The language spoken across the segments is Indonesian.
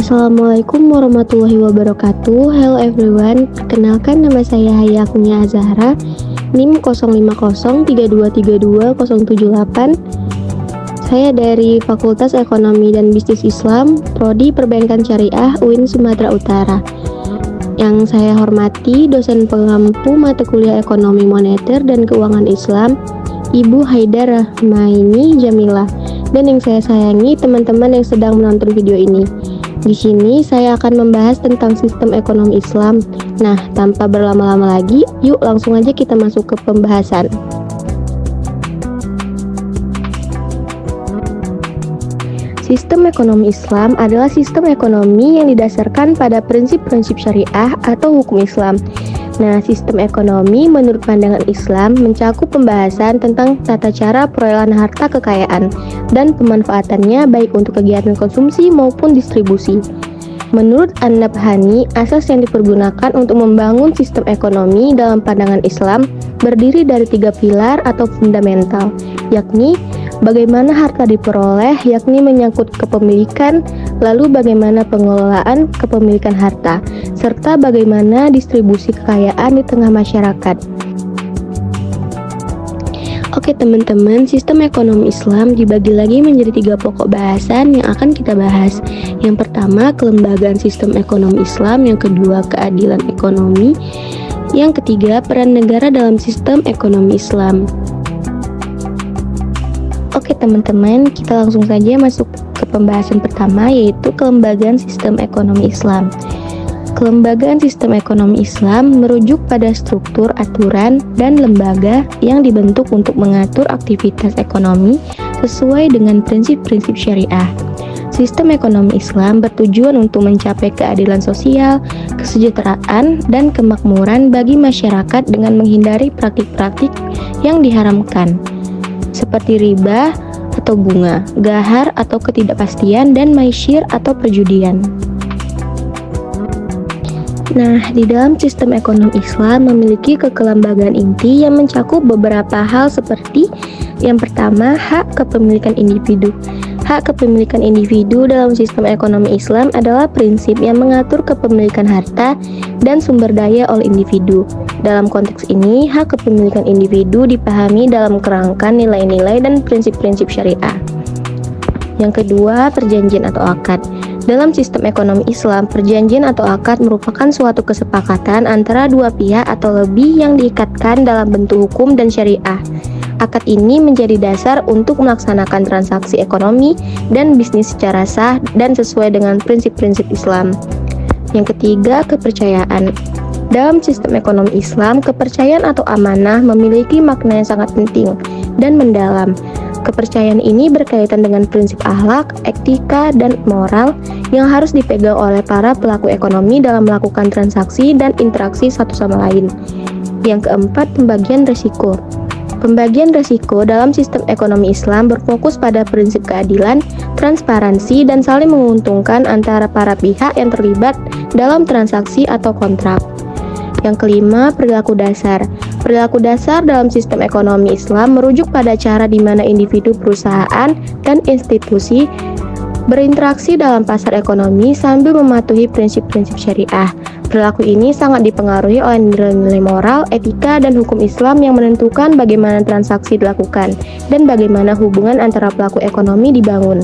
Assalamualaikum warahmatullahi wabarakatuh. Hello everyone, perkenalkan nama saya Hayaknya Azahra, NIM 05032320078. Saya dari Fakultas Ekonomi dan Bisnis Islam, Prodi Perbankan Syariah UIN Sumatera Utara. Yang saya hormati dosen pengampu mata kuliah Ekonomi Moneter dan Keuangan Islam, Ibu Haidar Rahmaini Jamilah. Dan yang saya sayangi teman-teman yang sedang menonton video ini. Di sini saya akan membahas tentang sistem ekonomi Islam. Nah, tanpa berlama-lama lagi, yuk langsung aja kita masuk ke pembahasan. Sistem ekonomi Islam adalah sistem ekonomi yang didasarkan pada prinsip-prinsip syariah atau hukum Islam. Nah, sistem ekonomi menurut pandangan Islam mencakup pembahasan tentang tata cara perolehan harta kekayaan dan pemanfaatannya baik untuk kegiatan konsumsi maupun distribusi. Menurut An-Nabhani, asas yang dipergunakan untuk membangun sistem ekonomi dalam pandangan Islam berdiri dari 3 pilar atau fundamental, yakni bagaimana harta diperoleh, yakni menyangkut kepemilikan, lalu bagaimana pengelolaan kepemilikan harta, serta bagaimana distribusi kekayaan di tengah masyarakat. Oke teman-teman, sistem ekonomi Islam dibagi lagi menjadi 3 pokok bahasan yang akan kita bahas. Yang pertama, kelembagaan sistem ekonomi Islam. Yang kedua, keadilan ekonomi. Yang ketiga, peran negara dalam sistem ekonomi Islam. Oke teman-teman, kita langsung saja masuk ke pembahasan pertama, yaitu kelembagaan sistem ekonomi Islam. Kelembagaan sistem ekonomi Islam merujuk pada struktur, aturan, dan lembaga yang dibentuk untuk mengatur aktivitas ekonomi sesuai dengan prinsip-prinsip syariah. Sistem ekonomi Islam bertujuan untuk mencapai keadilan sosial, kesejahteraan, dan kemakmuran bagi masyarakat dengan menghindari praktik-praktik yang diharamkan, seperti riba atau bunga, gahar atau ketidakpastian, dan maisir atau perjudian. Nah, di dalam sistem ekonomi Islam memiliki kekelembagaan inti yang mencakup beberapa hal seperti yang pertama, hak kepemilikan individu. Hak kepemilikan individu dalam sistem ekonomi Islam adalah prinsip yang mengatur kepemilikan harta dan sumber daya oleh individu. Dalam konteks ini, hak kepemilikan individu dipahami dalam kerangka nilai-nilai dan prinsip-prinsip syariah. Yang kedua, perjanjian atau akad. Dalam sistem ekonomi Islam, perjanjian atau akad merupakan suatu kesepakatan antara dua pihak atau lebih yang diikatkan dalam bentuk hukum dan syariah. Akad ini menjadi dasar untuk melaksanakan transaksi ekonomi dan bisnis secara sah dan sesuai dengan prinsip-prinsip Islam. Yang ketiga, kepercayaan. Dalam sistem ekonomi Islam, kepercayaan atau amanah memiliki makna yang sangat penting dan mendalam. Kepercayaan ini berkaitan dengan prinsip akhlak, etika, dan moral yang harus dipegang oleh para pelaku ekonomi dalam melakukan transaksi dan interaksi satu sama lain. Yang keempat, pembagian risiko. Pembagian risiko dalam sistem ekonomi Islam berfokus pada prinsip keadilan, transparansi, dan saling menguntungkan antara para pihak yang terlibat dalam transaksi atau kontrak. Yang kelima, perilaku dasar. Perilaku dasar dalam sistem ekonomi Islam merujuk pada cara di mana individu, perusahaan, dan institusi berinteraksi dalam pasar ekonomi sambil mematuhi prinsip-prinsip syariah. Perilaku ini sangat dipengaruhi oleh nilai-nilai moral, etika, dan hukum Islam yang menentukan bagaimana transaksi dilakukan dan bagaimana hubungan antara pelaku ekonomi dibangun.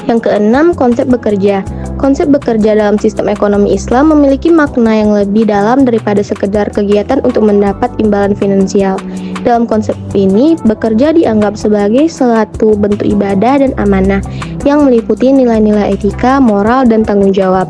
Yang keenam, konsep bekerja. Konsep bekerja dalam sistem ekonomi Islam memiliki makna yang lebih dalam daripada sekedar kegiatan untuk mendapat imbalan finansial. Dalam konsep ini, bekerja dianggap sebagai suatu bentuk ibadah dan amanah yang meliputi nilai-nilai etika, moral, dan tanggung jawab.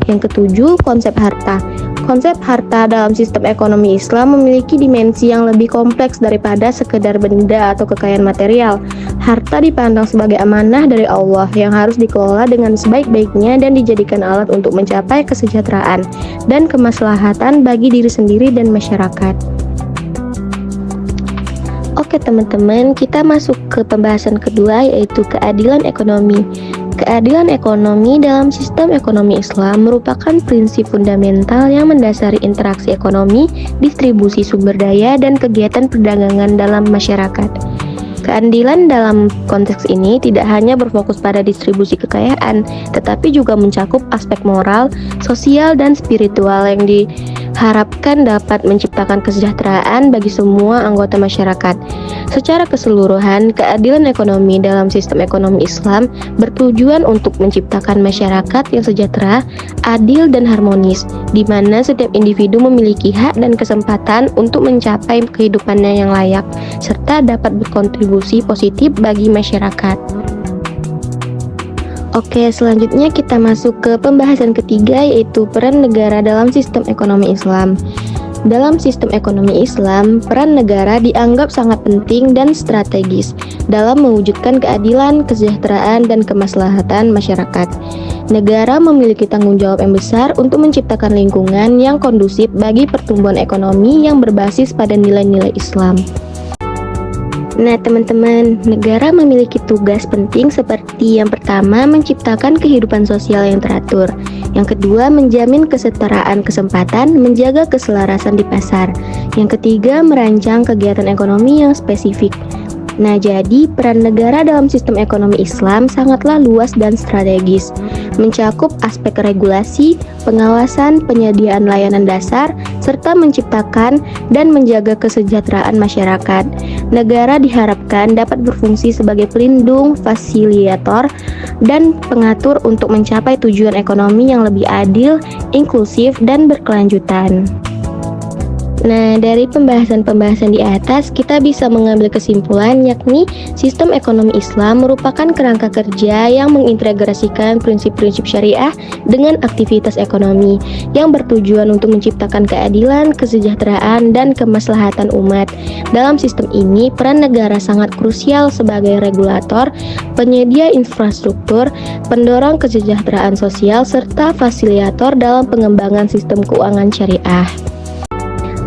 Yang ketujuh, konsep harta. Konsep harta dalam sistem ekonomi Islam memiliki dimensi yang lebih kompleks daripada sekedar benda atau kekayaan material. Harta dipandang sebagai amanah dari Allah yang harus dikelola dengan sebaik-baiknya dan dijadikan alat untuk mencapai kesejahteraan dan kemaslahatan bagi diri sendiri dan masyarakat. Oke teman-teman, kita masuk ke pembahasan kedua, yaitu keadilan ekonomi. Keadilan ekonomi dalam sistem ekonomi Islam merupakan prinsip fundamental yang mendasari interaksi ekonomi, distribusi sumber daya, dan kegiatan perdagangan dalam masyarakat. Keadilan dalam konteks ini tidak hanya berfokus pada distribusi kekayaan, tetapi juga mencakup aspek moral, sosial, dan spiritual yang diharapkan dapat menciptakan kesejahteraan bagi semua anggota masyarakat. Secara keseluruhan, keadilan ekonomi dalam sistem ekonomi Islam bertujuan untuk menciptakan masyarakat yang sejahtera, adil, dan harmonis, di mana setiap individu memiliki hak dan kesempatan untuk mencapai kehidupannya yang layak, serta dapat berkontribusi positif bagi masyarakat. Oke, selanjutnya kita masuk ke pembahasan ketiga, yaitu peran negara dalam sistem ekonomi Islam. Dalam sistem ekonomi Islam, peran negara dianggap sangat penting dan strategis dalam mewujudkan keadilan, kesejahteraan, dan kemaslahatan masyarakat. Negara memiliki tanggung jawab yang besar untuk menciptakan lingkungan yang kondusif bagi pertumbuhan ekonomi yang berbasis pada nilai-nilai Islam. Nah teman-teman, negara memiliki tugas penting seperti yang pertama menciptakan kehidupan sosial yang teratur, yang kedua menjamin kesetaraan kesempatan, menjaga keselarasan di pasar, yang ketiga merancang kegiatan ekonomi yang spesifik. Nah, jadi peran negara dalam sistem ekonomi Islam sangatlah luas dan strategis, mencakup aspek regulasi, pengawasan, penyediaan layanan dasar, serta menciptakan dan menjaga kesejahteraan masyarakat. Negara diharapkan dapat berfungsi sebagai pelindung, fasilitator, dan pengatur untuk mencapai tujuan ekonomi yang lebih adil, inklusif, dan berkelanjutan. Nah, dari pembahasan-pembahasan di atas, kita bisa mengambil kesimpulan yakni sistem ekonomi Islam merupakan kerangka kerja yang mengintegrasikan prinsip-prinsip syariah dengan aktivitas ekonomi yang bertujuan untuk menciptakan keadilan, kesejahteraan, dan kemaslahatan umat. Dalam sistem ini, peran negara sangat krusial sebagai regulator, penyedia infrastruktur, pendorong kesejahteraan sosial, serta fasilitator dalam pengembangan sistem keuangan syariah.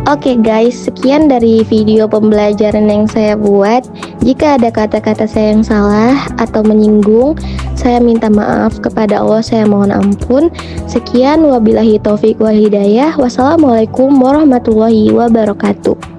Oke guys, sekian dari video pembelajaran yang saya buat. Jika ada kata-kata saya yang salah atau menyinggung, saya minta maaf kepada Allah, saya mohon ampun. Sekian, wabillahi taufik wal hidayah. Wassalamualaikum warahmatullahi wabarakatuh.